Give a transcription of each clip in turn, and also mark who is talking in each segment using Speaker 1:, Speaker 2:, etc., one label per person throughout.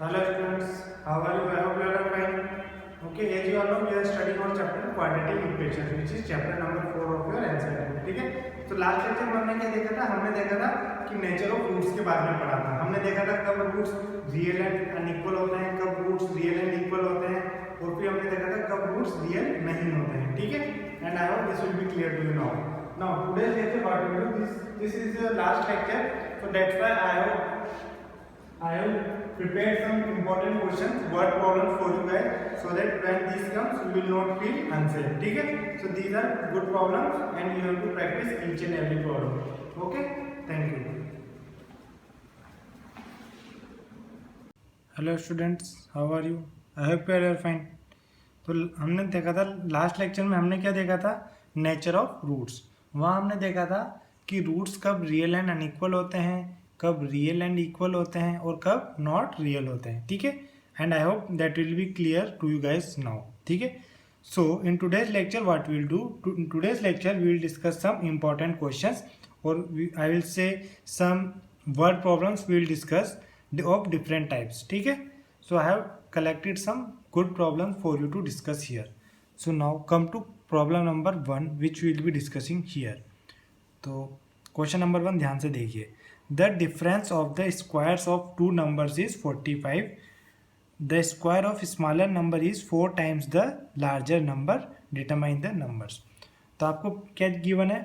Speaker 1: Hello students, how are you? I hope you are fine. Okay, as you all know, we are studying on chapter quadratic equations, which is chapter number 4 of your NCERT. ठीक है, तो last lecture में हमने क्या देखा था? हमने देखा था कि नेचर ऑफ रूट्स के बारे में पढ़ा था। हमने देखा था कब रूट्स रियल एंड अनइक्वल होते हैं, कब रूट्स रियल एंड इक्वल होते हैं, और फिर हमने देखा था कब रूट्स रियल नहीं होते हैं। ठीक है, and I hope this will be clear to you now. Now today's lecture what we do, this is the last lecture, so that's why I have prepared some important questions, word problems for you guys, so that when this comes, you will not feel unsafe. ठीक है? So these are good problems, and you have to practice each and every problem. Okay? Thank you. Hello students, how are you? I hope you are fine. तो हमने देखा था last lecture में, हमने क्या देखा था? Nature of roots. वहाँ हमने देखा था कि रूट्स कब रियल एंड अनइक्वल होते हैं, कब रियल एंड इक्वल होते हैं, और कब नॉट रियल होते हैं. ठीक है, and I hope that will be clear to you guys now. ठीक है, so in today's lecture what we will do, in today's lecture we will discuss some important questions, और I will say some word problems we will discuss of different types. ठीक है, so I have collected some good problems for you to discuss here. So now come to problem number 1 which we will be discussing here. तो question number 1 ध्यान से देखिए. The difference of the squares of two numbers is 45. The square of smaller number is 4 times the larger number. Determine the numbers. तो आपको क्या given है?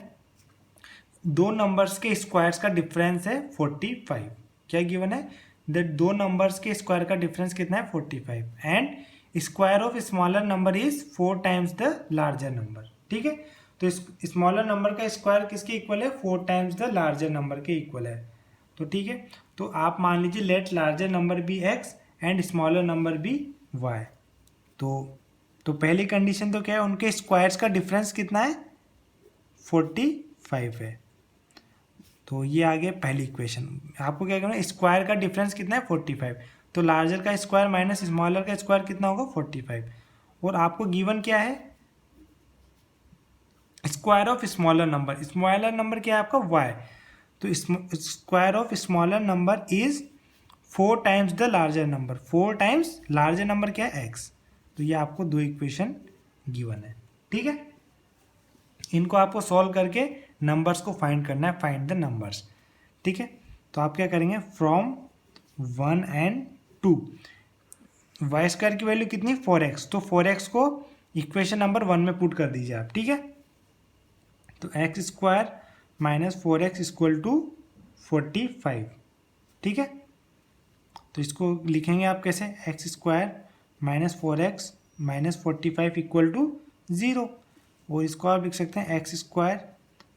Speaker 1: दो numbers के स्क्वायर्स का डिफरेंस है 45. क्या गिवन है? दो नंबर्स के स्क्वायर का डिफरेंस कितना है? 45. And square of smaller number is 4 times the larger number. ठीक है, तो स्मॉलर नंबर का स्क्वायर किसके इक्वल है? 4 टाइम्स द लार्जर नंबर के इक्वल है. तो ठीक है, तो आप मान लीजिए let larger number be x and smaller number be y. तो पहली कंडीशन तो क्या है? उनके स्क्वायर्स का डिफरेंस कितना है? 45 है. तो ये आ गया पहली इक्वेशन. आपको क्या करना है? स्क्वायर का डिफरेंस कितना है? 45. तो लार्जर का स्क्वायर माइनस स्मॉलर का स्क्वायर कितना होगा? 45. और आपको गिवन क्या है? Square of smaller number. Smaller number क्या है आपका? y. तो square of smaller number is 4 times the larger number. 4 times larger number क्या है? x. तो ये आपको दो इक्वेशन गिवन है. ठीक है, इनको आपको सॉल्व करके नंबर्स को फाइंड करना है. Find the numbers. ठीक है, तो आप क्या करेंगे? फ्रॉम 1 and 2 वाई स्क्वायर की वैल्यू कितनी? 4x. तो 4x को इक्वेशन नंबर 1 में पुट कर दीजिए आप. ठीक है, तो x square minus 4x equal to 45. ठीक है, तो इसको लिखेंगे आप कैसे? X square minus 4x minus 45 equal to 0. और इसको आप लिख सकते हैं x square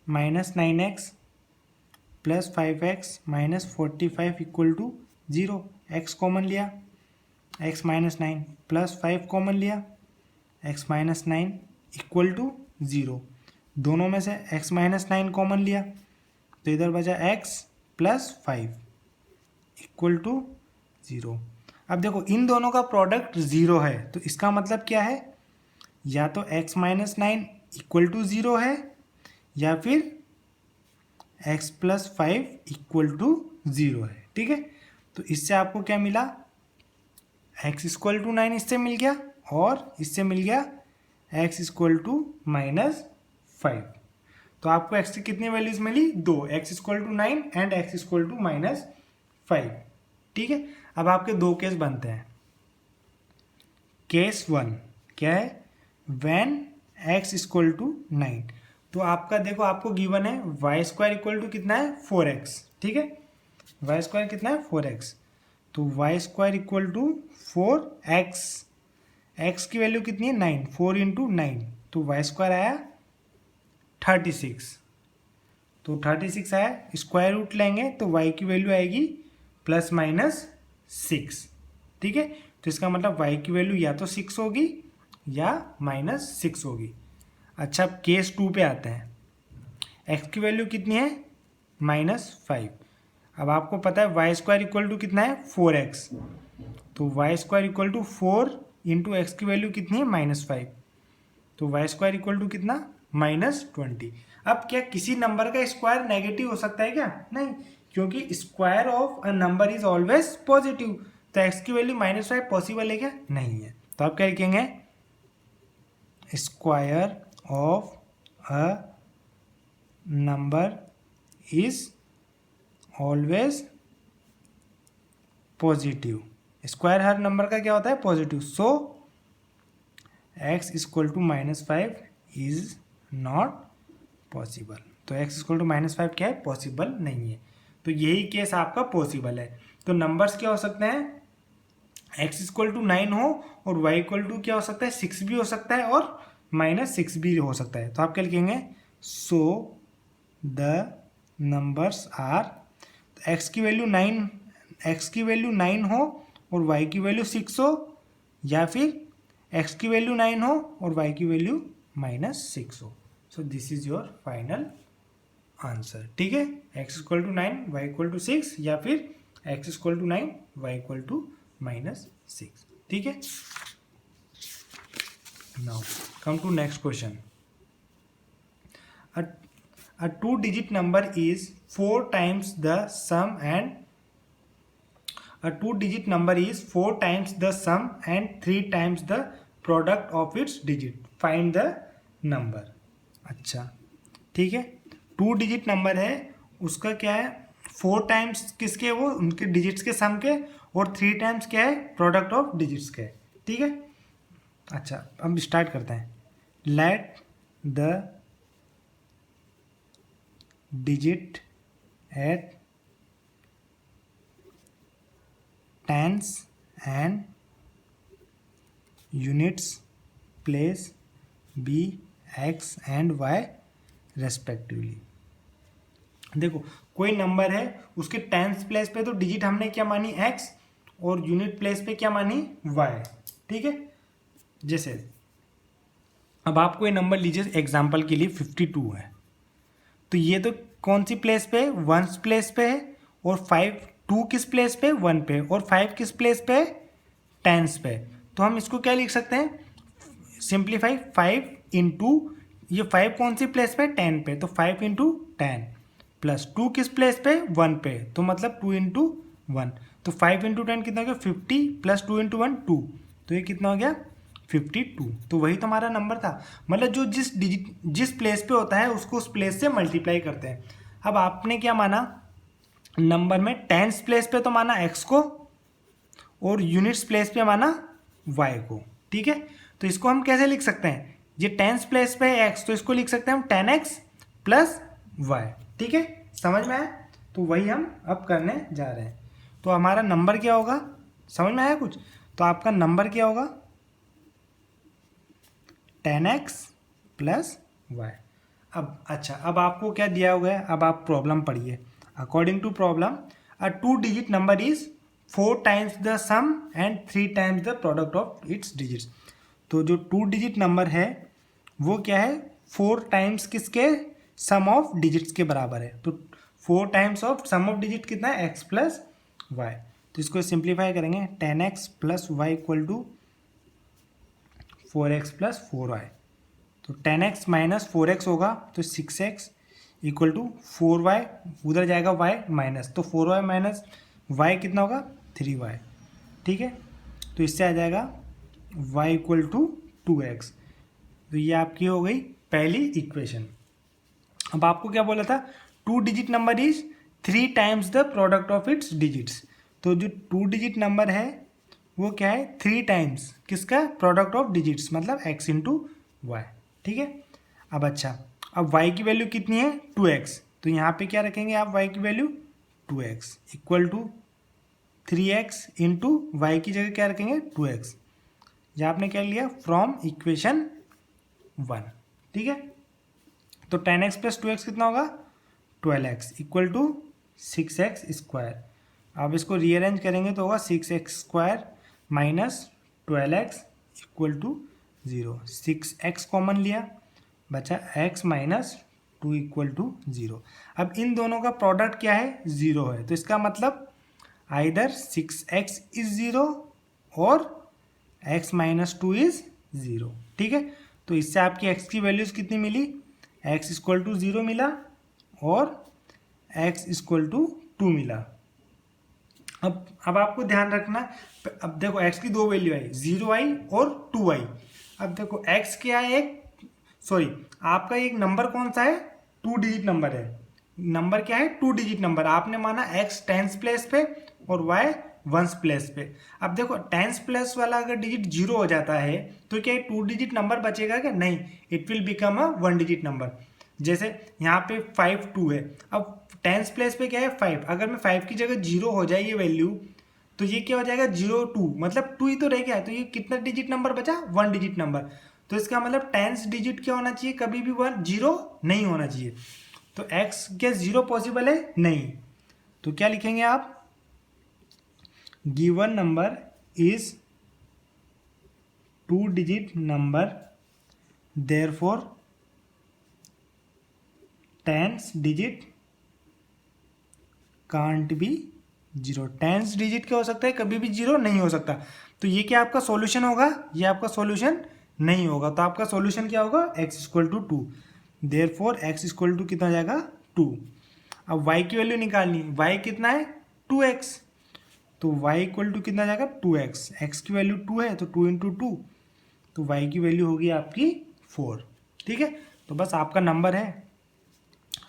Speaker 1: minus 9x plus 5x minus 45 equal to 0. x common लिया, x माइनस 9 प्लस 5 कॉमन लिया, x माइनस 9 इक्वल टू 0. दोनों में से x माइनस 9 कॉमन लिया, तो इधर बचा x प्लस 5 इक्वल टू 0. अब देखो इन दोनों का प्रोडक्ट 0 है, तो इसका मतलब क्या है? या तो x माइनस 9 इक्वल टू 0 है, या फिर x प्लस 5 इक्वल टू 0 है. ठीक है, तो इससे आपको क्या मिला? x इक्वल टू 9 इससे मिल गया, और इससे मिल गया x इक्वल टू माइनस 5. तो आपको x की कितनी वैल्यूज मिली? 2. x equal to 9 and x equal to minus 5. ठीक है, अब आपके दो केस बनते हैं. केस 1 क्या है? When x equal to 9. तो आपका देखो आपको गिवन है वाई स्क्वायर इक्वल टू कितना है? 4x. ठीक है, वाई स्क्वायर कितना है? 4x. तो y square equal to 4x. x की वैल्यू कितनी है? 9. 4 इंटू 9, तो वाई स्क्वायर आया 36. तो 36 आया, स्क्वायर रूट लेंगे तो y की वैल्यू आएगी प्लस माइनस 6. ठीक है, तो इसका मतलब y की वैल्यू या तो 6 होगी या माइनस 6 होगी. अच्छा, केस 2 पे आते हैं. x की वैल्यू कितनी है? माइनस 5. अब आपको पता है वाई स्क्वायर इक्वल टू कितना है? 4x. तो y square equal to 4 into x की वैल्यू कितनी है? माइनस 5. तो वाई स्क्वायर इक्वल टू कितना? माइनस 20. अब क्या किसी नंबर का स्क्वायर नेगेटिव हो सकता है क्या? नहीं, क्योंकि square of a number is always positive. तो x की वैल्यू -5 पॉसिबल है क्या? नहीं है। तो आप क्या लिखेंगे? Square of a number is always positive. Square हर नंबर का क्या होता है? Positive. So x equal to -5 is not possible. तो x इक्वल टू -5 क्या है? पॉसिबल नहीं है। तो यही केस आपका पॉसिबल है। तो नंबर्स क्या हो सकते हैं? x इक्वल टू 9 हो और y इक्वल टू क्या हो सकता है? 6 भी हो सकता है और -6 भी हो सकता है। तो आप क्या लिखेंगे? So the numbers are, x की वैल्यू 9 हो और y की वैल्यू 6 हो, या फिर x की वैल्यू 9 हो और y की वैल्यू -6 हो। So this is your final answer. ठीक है, x equal to 9 y equal to 6, या फिर x equal to 9 y equal to -6। ठीक है, now come to next question. A two-digit number is 4 times the sum and a two-digit number is 4 times the sum and 3 times the product of its digit. Find the number. अच्छा, ठीक है। 2 digit number है, उसका क्या है? 4 times किसके? वो उनके डिजिट्स के सम के, और 3 टाइम्स क्या है? प्रोडक्ट ऑफ डिजिट्स के। ठीक है, अच्छा अब स्टार्ट करते हैं। Let the digit at tens and units place b x and y respectively. देखो कोई नंबर है, उसके टेंस प्लेस पे तो डिजिट हमने क्या मानी? x, और यूनिट प्लेस पे क्या मानी? y। ठीक है, जैसे अब आपको ये नंबर लीजिए एग्जांपल के लिए 52 है, तो ये तो कौन सी प्लेस पे? वंस प्लेस पे है। और 2 किस प्लेस पे? 1 पे। और 5 किस प्लेस पे? टेंस पे। तो हम इसको क्या लिख सकते हैं? सिंप्लीफाई 5 इंटू, ये 5 कौन सी प्लेस पे? 10 पे, तो 5 इंटू 10 प्लस 2 किस प्लेस पे? 1 पे, तो मतलब 2 इंटू 1। तो 5 इंटू 10 कितना हो गया? 50 प्लस 2 इंटू 1 2, तो ये कितना हो गया? 52। तो वही तो हमारा नंबर था। मतलब जो जिस प्लेस पे होता है उसको उस प्लेस से मल्टीप्लाई करते हैं। अब आपने क्या माना नंबर में? टेंस प्लेस पे तो माना x को, और यूनिट्स प्लेस पे माना y को। ठीक है, तो इसको हम कैसे लिख सकते हैं? ये टेंस प्लेस पे है x, तो इसको लिख सकते हैं हम 10x प्लस y। ठीक है, समझ में आया? तो वही हम अब करने जा रहे हैं। तो हमारा नंबर क्या होगा? समझ में आया कुछ? तो आपका नंबर क्या होगा? 10x plus Y. अब अच्छा, अब आपको क्या दिया हुआ है? अब आप प्रॉब्लम पढ़िए। According to problem, a 2 digit number is 4 times the sum and 3 times the product of its digits. तो जो 2 डिजिट नंबर है वो क्या है? 4 टाइम्स किसके? सम ऑफ डिजिट्स के बराबर है। तो 4 times of sum of digit कितना है? x plus y. तो इसको सिंप्लीफाई करेंगे, 10x plus y equal to 4x plus 4y। तो 10x माइनस 4x होगा, तो 6x इक्वल टू 4y, उधर जाएगा y माइनस, तो 4y माइनस y कितना होगा? 3y। ठीक है, तो इससे आ जाएगा y इक्वल टू 2x। तो ये आपकी हो गई पहली इक्वेशन। अब आपको क्या बोला था? 2 digit number is 3 times the product of its digits. तो जो 2 डिजिट नंबर है वो क्या है? 3 टाइम्स किसका? प्रोडक्ट ऑफ डिजिट्स, मतलब x इंटू वाई। ठीक है, अब अच्छा, अब y की वैल्यू कितनी है? 2x। तो यहाँ पे क्या रखेंगे आप? y की value 2x equal to 3x into y की जगह क्या रखेंगे? 2x। ये आपने क्या लिया? From equation 1। ठीक है, तो 10x प्लस 2x कितना होगा? 12x equal to 6x square. अब इसको रीअरेंज करेंगे तो होगा 6x square minus 12x equal to 0। 6x common लिया, बचा x माइनस 2 इक्वल टू 0। अब इन दोनों का प्रोडक्ट क्या है? 0 है। तो इसका मतलब आइदर 6x इज 0 और x माइनस 2 इज 0। ठीक है, तो इससे आपकी x की वैल्यूज कितनी मिली? x इक्वल टू 0 मिला और x इक्वल टू 2 मिला। अब आपको ध्यान रखना, अब देखो x की दो वैल्यू आई, 0i और 2i। अब देखो x क्या है, एक सॉरी आपका एक नंबर कौन सा है, 2 डिजिट नंबर है। नंबर क्या है, 2 डिजिट नंबर। आपने माना x टेंस प्लेस पे और y वंस प्लेस पे। अब देखो टेंस प्लेस वाला अगर डिजिट 0 हो जाता है तो क्या 2 डिजिट नंबर बचेगा क्या, नहीं, it will become a 1 digit number. जैसे यहाँ पे 5 2 है, अब टेंस प्लेस पे क्या है 5, अगर मैं 5 की जगह 0 हो जाए ये वैल्यू, तो ये क्या हो जाएगा 0 2, मतलब 2 ही तो रह गया है, तो ये कितना डिजिट नंबर बचा, 1 डिजिट नंबर। तो इसका मतलब टेंस डिजिट क्या होना चाहिए, कभी भी 1 0 नहीं होना चाहिए। तो x क्या 0 पॉसिबल है, नहीं। तो क्या लिखेंगे आप, given number is 2 digit number, therefore tens digit can't be 0। Tens digit क्या हो सकता है, कभी भी 0 नहीं हो सकता। तो ये क्या आपका सॉल्यूशन होगा, ये आपका सॉल्यूशन नहीं होगा। तो आपका सॉल्यूशन क्या होगा, x equal to 2, therefore x equal to कितना जाएगा 2। अब y की वैल्यू निकालनी, y कितना है 2x, तो y इक्वल टू कितना जाएगा 2x, x की वैल्यू 2 है तो 2 इंटू 2, तो y की वैल्यू होगी आपकी 4। ठीक है, तो बस आपका नंबर है।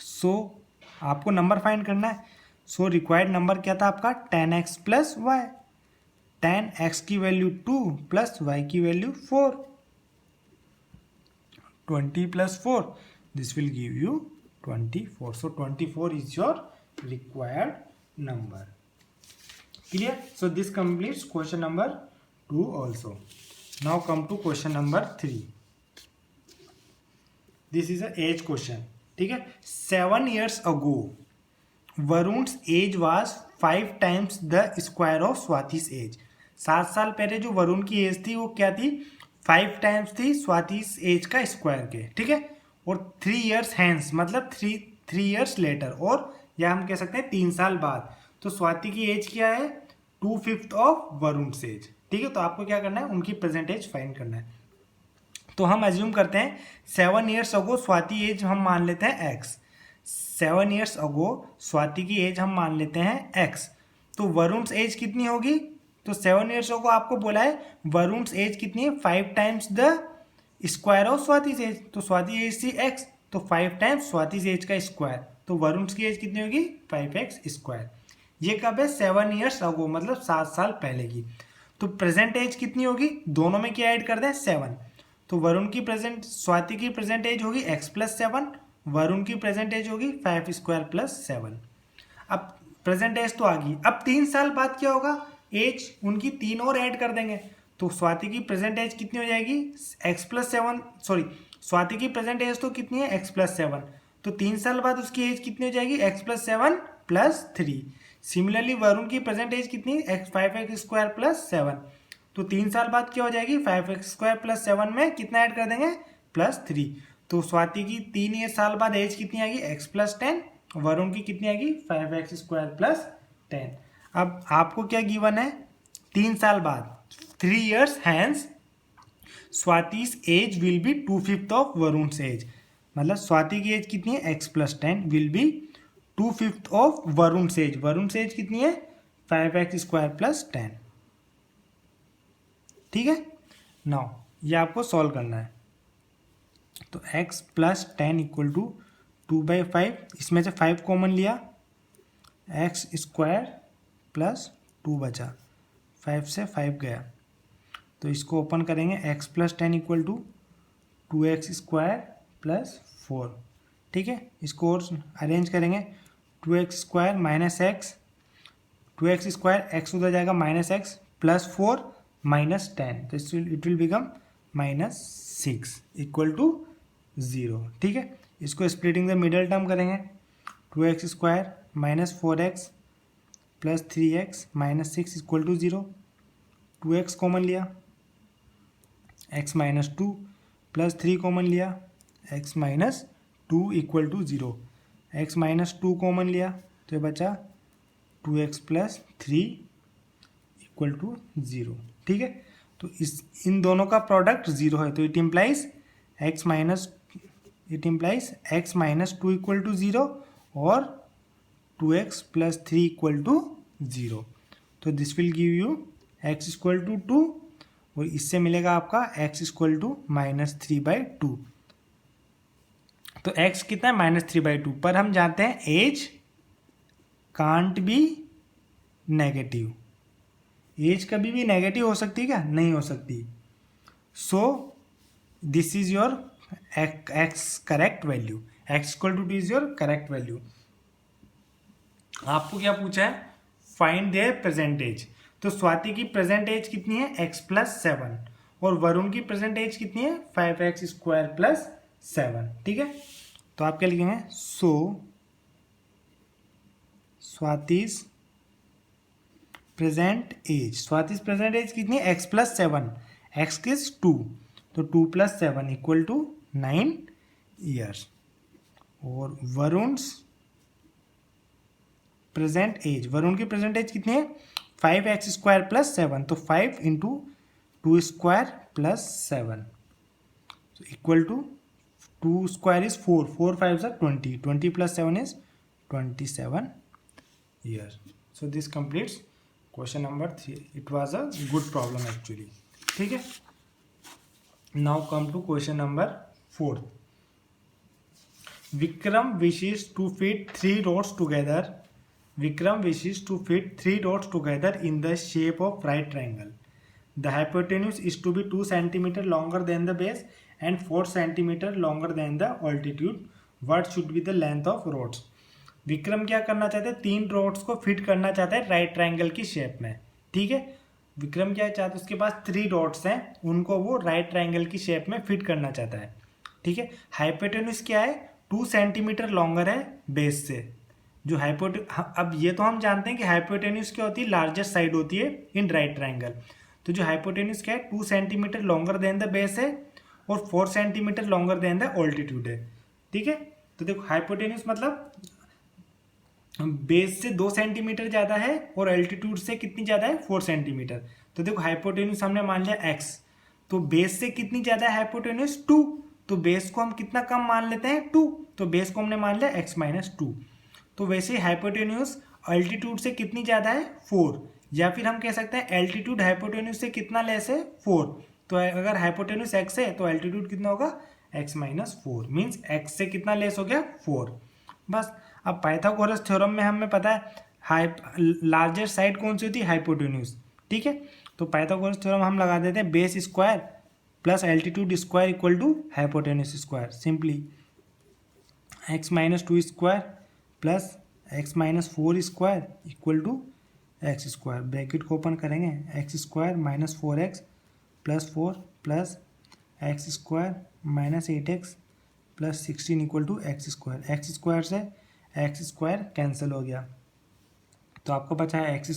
Speaker 1: सो आपको नंबर फाइंड करना है। सो रिक्वायर्ड नंबर क्या था आपका, 10x प्लस वाई। 10x की वैल्यू 2 प्लस y की value 4, 20 plus 4, this will give you 24। So 24 is your required number. Clear? So this completes question number 2 also. Now come to question number 3. This is a age question. ठीक है, 7 years ago Varun's age was 5 times the square of Swati's age. 7 साल पहले जो वरुण की as थी वो क्या थी, 5 times थी स्वातिस एज का स्क्वायर के। ठीक है, और 3 years हैंस मतलब 3 years लेटर, और या हम कह सकते हैं 3 साल बाद। तो स्वाति की एज क्या है, 2/5 ऑफ वरुण एज। ठीक है, तो आपको क्या करना है, उनकी प्रेजेंट एज फाइंड करना है। तो हम एज्यूम करते हैं 7 years अगो स्वाति एज हम मान लेते हैं x। 7 years अगो स्वाति की एज हम मान लेते हैं x। तो वरुण एज कितनी होगी, तो 7 years अगो आपको बोला है वरुण एज कितनी है, 5 times the square of Swati age. तो स्वाति एज थी x, तो 5 times स्वाति एज का स्क्वायर, तो वरुण की एज कितनी होगी 5x स्क्वायर। ये कब है, 7 years अगो मतलब 7 साल पहले की। तो प्रेजेंट एज कितनी होगी, दोनों में क्या ऐड कर दें 7। तो वरुण की प्रेजेंट, स्वाति की प्रेजेंट एज होगी x प्लस 7, वरुण की प्रेजेंट एज होगी 5 स्क्वायर प्लस 7। अब प्रेजेंट एज तो आ गई, अब 3 साल बाद क्या होगा, एज उनकी 3 और ऐड कर देंगे। तो स्वाति की प्रेजेंट एज कितनी हो जाएगी, x प्लस 7, सॉरी स्वाति की प्रेजेंट एज तो कितनी है x प्लस 7, तो 3 साल बाद उसकी एज कितनी हो जाएगी x plus 7 plus 3। Similarly Varun की प्रेजेंट एज कितनी है, 5x स्क्वायर प्लस 7, तो 3 साल बाद क्या हो जाएगी 5x स्क्वायर प्लस 7 में कितना ऐड कर देंगे +3। तो स्वाति की 3 साल बाद एज कितनी आएगी x प्लस 10, वरुण की कितनी आएगी 5x स्क्वायर प्लस 10। अब आपको क्या गिवन है, 3 साल बाद 3 years hence Swati's age will be 2/5 of Varun age, मतलब स्वाति की एज कितनी है x plus 10 will be 2/5 of Varun age. Varun age कितनी है 5x स्क्वायर प्लस 10। ठीक है, नाउ ये आपको सॉल्व करना है। तो x प्लस 10 इक्वल टू 2/5, इसमें से 5 कॉमन लिया, x स्क्वायर प्लस 2 बचा, 5 से 5 गया, तो इसको ओपन करेंगे, x plus 10 equal to 2x square plus 4। ठीक है, इसको और अरेंज करेंगे, 2x square minus x, 2x square x उधर जाएगा माइनस एक्स प्लस 4 माइनस 10, तो it will become -6 equal to 0। ठीक है, इसको स्प्लिटिंग द मिडल टर्म करेंगे, 2x square minus 4x plus 3x minus 6 equal to 0। 2x common लिया, x minus 2 plus 3 common लिया, x minus 2 equal to 0। x minus 2 common लिया तो ये बचा 2x प्लस 3 इक्वल टू 0। ठीक है, तो इन दोनों का प्रोडक्ट 0 है, तो it implies x minus 2 equal to 0 और 2x प्लस 3 इक्वल टू 0। तो this will give you x equal to 2 और इससे मिलेगा आपका x इक्वल टू -3/2। तो x कितना है -3/2, पर हम जानते हैं age can't be negative. Age कभी भी नेगेटिव हो सकती है क्या? नहीं हो सकती। So this is your x correct value, x equal to 2 is your correct value. आपको क्या पूछा है? Find their present age. तो स्वाति की प्रेजेंट एज कितनी है? x+7 और वरुण की प्रेजेंट एज कितनी है? 5x² + 7। ठीक है, तो आप क्या लिखेंगे? सो स्वाति's प्रेजेंट एज, स्वाति's प्रेजेंट एज कितनी है? x+7, x किस 2, तो 2 + 7 = 9 ईयर्स। और वरुण्स प्रेजेंट एज, वरुण की प्रेजेंट एज कितनी है? 5x² + 7, तो 5 × 2² + 7 equal to 2² is 4, 4 5s are 20, 20 + 7 is 27 years. So this completes question number 3. It was a good problem actually. ठीक है, now come to question number 4. Vikram wishes to fit 3 rods together. Vikram wishes to fit 3 rods together in the shape of right triangle. The hypotenuse is to be 2 cm longer than the base and 4 cm longer than the altitude. What should be the length of rods? Vikram क्या करना चाहते हैं? 3 roads को fit करना चाहता है right triangle की shape में। ठीक है, विक्रम क्या चाहता है? उसके पास 3 रोड्स हैं, उनको वो राइट ट्रायंगल की शेप में फिट करना चाहता है। ठीक है, हाइपोटेन्यूज क्या है? 2 सेंटीमीटर लॉन्गर है बेस से। जो अब ये तो हम जानते हैं कि हाइपोटेन्यूज क्या होती है? लार्जेस्ट साइड होती है इन राइट ट्रायंगल। तो जो हाइपोटेन्यूज क्या है? 2 centimetre longer than the base है और 4 centimetre longer than the altitude है। ठीक है, तो देखो हाइपोटेन्यूज मतलब बेस से 2 सेंटीमीटर ज़्यादा है और एल्टीट्यूड से कितनी ज़्यादा है? 4 सेंटीमीटर। तो देखो हाइपोटेन्यूज हमने मान लिया x, तो बेस से कितनी ज़्यादा है हाइपोटेन्यूज? 2, तो बेस को हम कितना कम मान लेते हैं? 2, तो बेस को हमने मान लिया x-2। तो वैसे एल्टीट्यूड अल्टीट्यूड से कितनी ज़्यादा है? 4, या फिर हम कह सकते हैं एल्टीट्यूड हाइपोटेन्यूज से कितना लेस है? 4। तो अगर हाइपोटेन्यूज x है तो एल्टीट्यूड कितना होगा? x-4, मीन्स x से कितना लेस हो गया? 4। बस, अब पाइथागोरस थ्योरम में हमें पता है लार्जेस्ट साइड कौन सी होती है? हाइपोटेन्यूज। ठीक है, तो पाइथागोरस थ्योरम हम लगा देते हैं base square plus altitude square equal to hypotenuse square. Simply x-2² plus x-4² equal to x²। Bracket को ओपन करेंगे, x² - 4x + 4 plus x² - 8x + 16 equal to x²। x² से x² कैंसिल हो गया, तो आपको बचा है x² -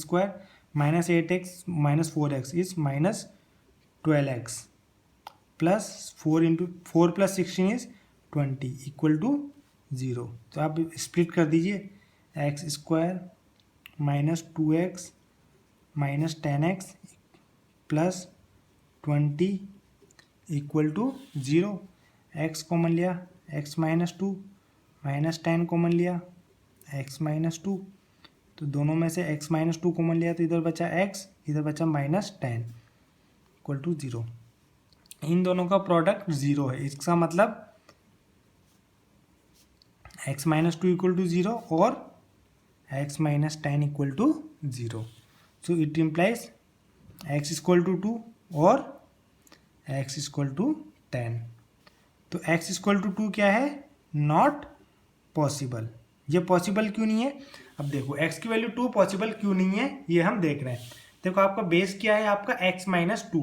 Speaker 1: 8x - 4x is -12x plus 4 × 4 + 16 is 20 equal to 0। तो आप स्प्लिट कर दीजिए, x² - 2x - 10x plus 20 equal to 0। x common लिया, x - 2 -10 कॉमन लिया, x - 2, तो दोनों में से x - 2 कॉमन लिया तो इधर बचा x, इधर बचा -10 इक्वल टू 0। इन दोनों का प्रोडक्ट 0 है, इसका मतलब x - 2 इक्वल टू 0 और x - 10 equal to 0। So it implies x equal to 2 और x इक्वल टू 10। तो x इक्वल टू 2 क्या है? Not possible. ये पॉसिबल क्यों नहीं है? अब देखो x की वैल्यू 2 पॉसिबल क्यों नहीं है, ये हम देख रहे हैं। देखो आपका बेस क्या है? आपका x - 2।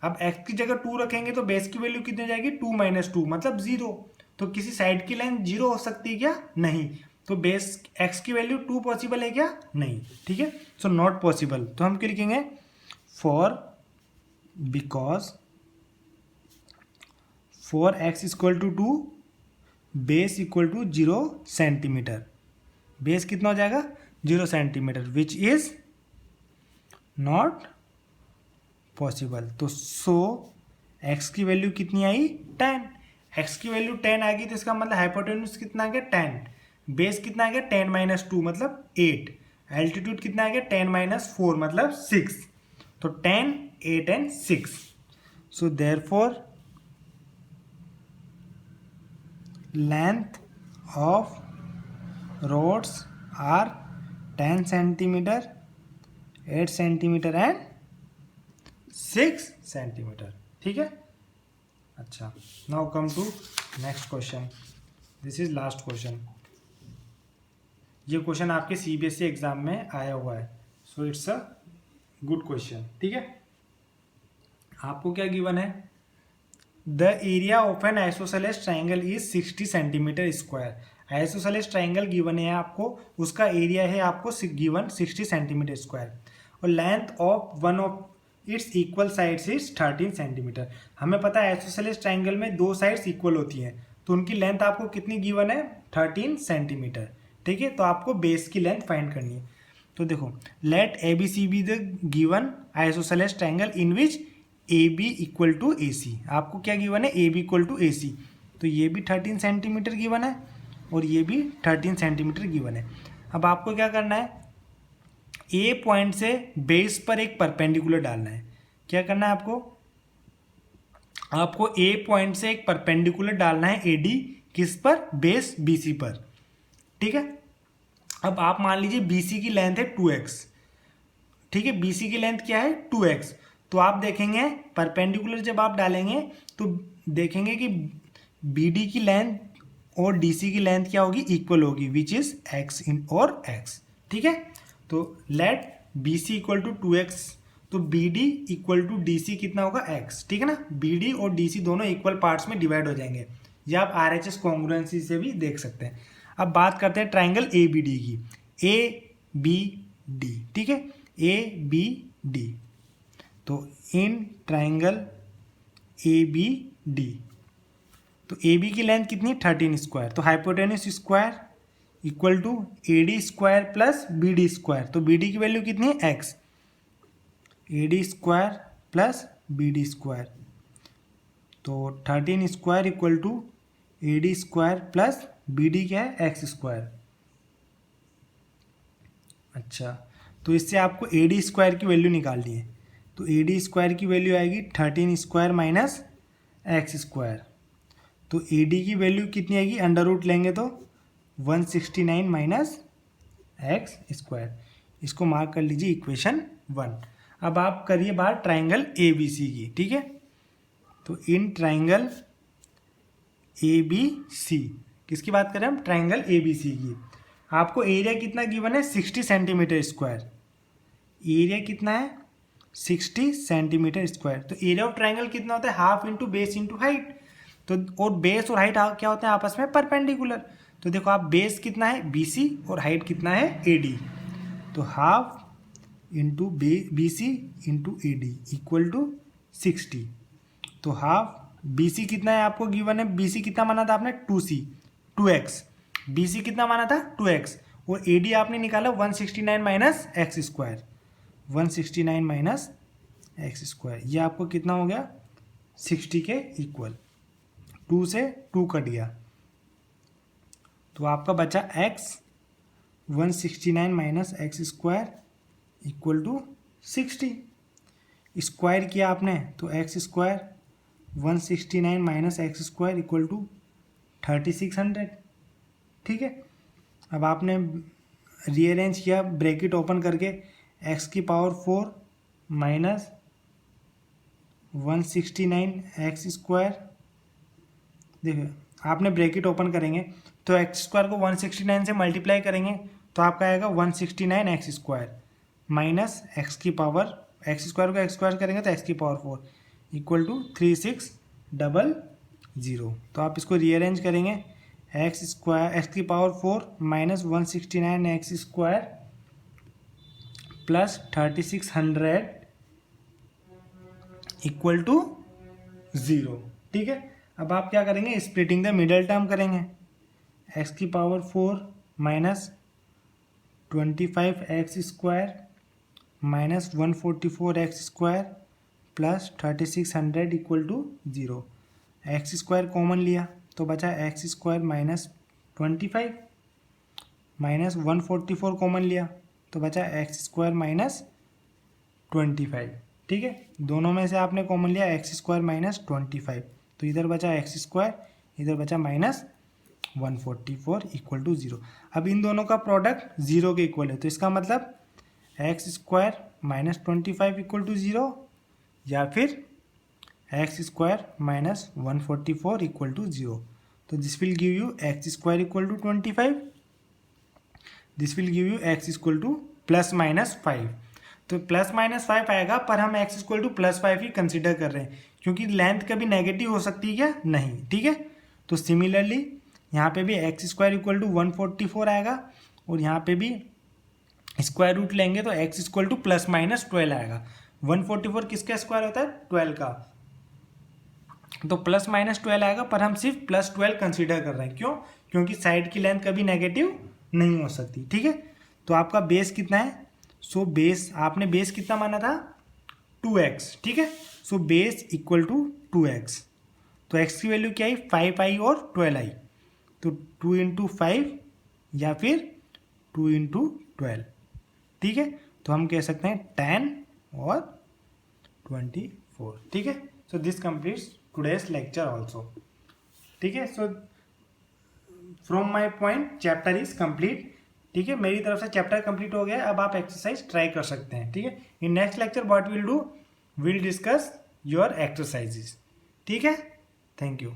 Speaker 1: अब x की जगह 2 रखेंगे तो बेस की वैल्यू कितनी हो जाएगी? 2 - 2 मतलब 0। तो किसी साइड की लाइन 0 हो सकती है क्या? नहीं। तो बेस x की वैल्यू 2 पॉसिबल है क्या? नहीं। ठीक है, सो नॉट पॉसिबल। तो हम क्या लिखेंगे? Because for x equal to 2 base equal to 0 centimetre. Base कितना हो जाएगा? 0 centimetre, which is not possible. तो सो x की वैल्यू कितनी आई? 10। x की वैल्यू 10 आ गई तो इसका मतलब हाइपोटेन्यूज कितना आ गया? 10। बेस कितना आ गया? 10 - 2 मतलब 8। एल्टीट्यूड कितना आ गया 10 माइनस 4 मतलब 6, तो 10 8 and 6, so therefore length of rods are 10 centimetre, 8 centimetre and 6 centimetre. ठीक है। अच्छा, now come to next question, this is last question. ये क्वेश्चन आपके सीबीएसई एग्जाम में आया हुआ है, so it's a good question. ठीक है। आपको क्या गिवन है, the area of an isosceles triangle is 60 centimetre square. Isosceles triangle given है आपको, उसका एरिया है आपको गिवन 60 सेंटीमीटर स्क्वायर, और length of one of its equal sides is 13 centimetre. हमें पता है आइसोसेलेस ट्राइंगल में दो साइड्स इक्वल होती हैं, तो उनकी लेंथ आपको कितनी गिवन है 13 सेंटीमीटर। ठीक है। तो आपको बेस की लेंथ फाइंड करनी है। तो देखो, let A B C be the given isosceles triangle in which A B equal to A C. आपको क्या गिवन है, A B equal to A C, तो ये भी 13 सेंटीमीटर गिवन है और ये भी 13 सेंटीमीटर गिवन है। अब आपको क्या करना है, ए पॉइंट से बेस पर एक परपेंडिकुलर डालना है। क्या करना है आपको, आपको ए पॉइंट से एक परपेंडिकुलर डालना है ए डी, किस पर, बेस बी सी पर। ठीक है। अब आप मान लीजिए बी सी की लेंथ है 2x। ठीक है, बी सी की लेंथ क्या है 2x, तो आप देखेंगे परपेंडिकुलर जब आप डालेंगे तो देखेंगे कि बी डी की लेंथ और डी सी की लेंथ क्या होगी, इक्वल होगी, विच इज x इन और x। ठीक है। तो let B C equal to 2x, तो B D equal to D C कितना होगा x। ठीक है ना, बी डी और डी सी दोनों इक्वल पार्ट्स में डिवाइड हो जाएंगे, या आप आर एच एस कॉन्ग्रुएंसी से भी देख सकते हैं। अब बात करते हैं ट्राइंगल ए बी डी की, ए बी डी। ठीक है, ए बी डी, तो in triangle A B D, तो ए बी की लेंथ कितनी 13 स्क्वायर, तो hypotenuse square equal to A D square plus B D square, तो बी डी की वैल्यू कितनी है x, A D square plus B D square, तो 13 square equal to A D square plus B D क्या है x square. अच्छा, तो इससे आपको ए डी स्क्वायर की वैल्यू निकालनी है, तो ए डी स्क्वायर की वैल्यू आएगी 13 स्क्वायर माइनस एक्स स्क्वायर, तो ए डी की वैल्यू कितनी आएगी, अंडर रूट लेंगे तो 169 माइनस एक्स स्क्वायर। इसको मार्क कर लीजिए इक्वेशन 1। अब आप करिए बात ट्राइंगल ए बी सी की। ठीक है, तो इन ट्राइंगल ए बी सी, किसकी बात करें हम, ट्राइंगल ए बी सी की। आपको एरिया कितना गिवन है 60 सेंटीमीटर स्क्वायर, एरिया कितना है 60 सेंटीमीटर स्क्वायर। तो एरिया ऑफ ट्राइंगल कितना होता है, half into base into height, तो और बेस और हाइट क्या होते हैं आपस में परपेंडिकुलर। तो देखो आप बेस कितना है बी सी और हाइट कितना है ए डी, तो half into B C into A D equal to 60, तो हाफ बी सी कितना है आपको गिवन है, बी सी कितना माना था आपने 2c 2x, बी सी कितना माना था 2x, और ए डी आपने निकाला 169 minus x square, 169 minus x square, ये आपको कितना हो गया 60 के इक्वल, 2 से 2 कट गया, तो आपका बचा x 169 minus x square equal to 60। Square किया आपने तो x square 169 minus x square equal to 3600। ठीक है, अब आपने रीअरेंज किया ब्रैकेट ओपन करके, x की पावर 4 माइनस 169 एक्स स्क्वायर, देखिए आपने ब्रैकेट ओपन करेंगे तो एक्स स्क्वायर को 169 से मल्टीप्लाई करेंगे तो आपका आएगा 169 एक्स स्क्वायर माइनस एक्स की पावर, एक्स स्क्वायर को एक्स स्क्वायर करेंगे तो एक्स की पावर 4 इक्वल टू 3600। तो आप इसको रीअरेंज करेंगे, एक्स स्क्वायर एक्स की power 4 minus 169 x square plus 3600 equal to 0। ठीक है, अब आप क्या करेंगे, स्प्लिटिंग द मिडल टर्म करेंगे, एक्स की power 4 minus 25 x square minus 144 x square plus 3600 equal to 0। X square common लिया तो बचा x square minus 25 minus 144 common लिया तो बचा एक्स स्क्वायर माइनस 25। ठीक है, दोनों में से आपने कॉमन लिया एक्स स्क्वायर माइनस 25, तो इधर बचा एक्स स्क्वायर, इधर बचा माइनस 144 इक्वल टू 0। अब इन दोनों का प्रोडक्ट 0 के इक्वल है, तो इसका मतलब x square minus 25 equal to 0 या फिर x square minus 144 equal to 0। तो this will give you x square equal to 25, this will give you x equal to plus minus 5। तो प्लस माइनस 5 आएगा, पर हम एक्स इक्वल टू प्लस 5 ही consider कर रहे हैं, क्योंकि लेंथ कभी नेगेटिव हो सकती है क्या, नहीं। ठीक है, तो सिमिलरली यहाँ पे भी एक्स स्क्वायर इक्वल टू 144 आएगा, और यहाँ पे भी स्क्वायर रूट लेंगे तो x equal to plus minus 12 आएगा। 144 किसका स्क्वायर होता है, 12 का, तो प्लस माइनस 12 आएगा, पर हम सिर्फ प्लस 12 कंसिडर कर रहे हैं। क्यों, क्योंकि साइड की लेंथ कभी नेगेटिव नहीं हो सकती। ठीक है, तो आपका बेस कितना है, सो बेस आपने बेस कितना माना था, 2x। ठीक है, so base equal to 2x, तो x की वैल्यू क्या आई, 5i और 12i, तो 2 इंटू 5 या फिर 2 इंटू 12। ठीक है, तो हम कह सकते हैं 10 और 24। ठीक है, so this completes today's lecture also. ठीक है, so from my point chapter is complete. ठीक है, मेरी तरफ से चैप्टर कंप्लीट हो गया, अब आप एक्सरसाइज ट्राई कर सकते हैं। ठीक है, in next lecture what will do, will discuss your exercises. ठीक है, थैंक यू।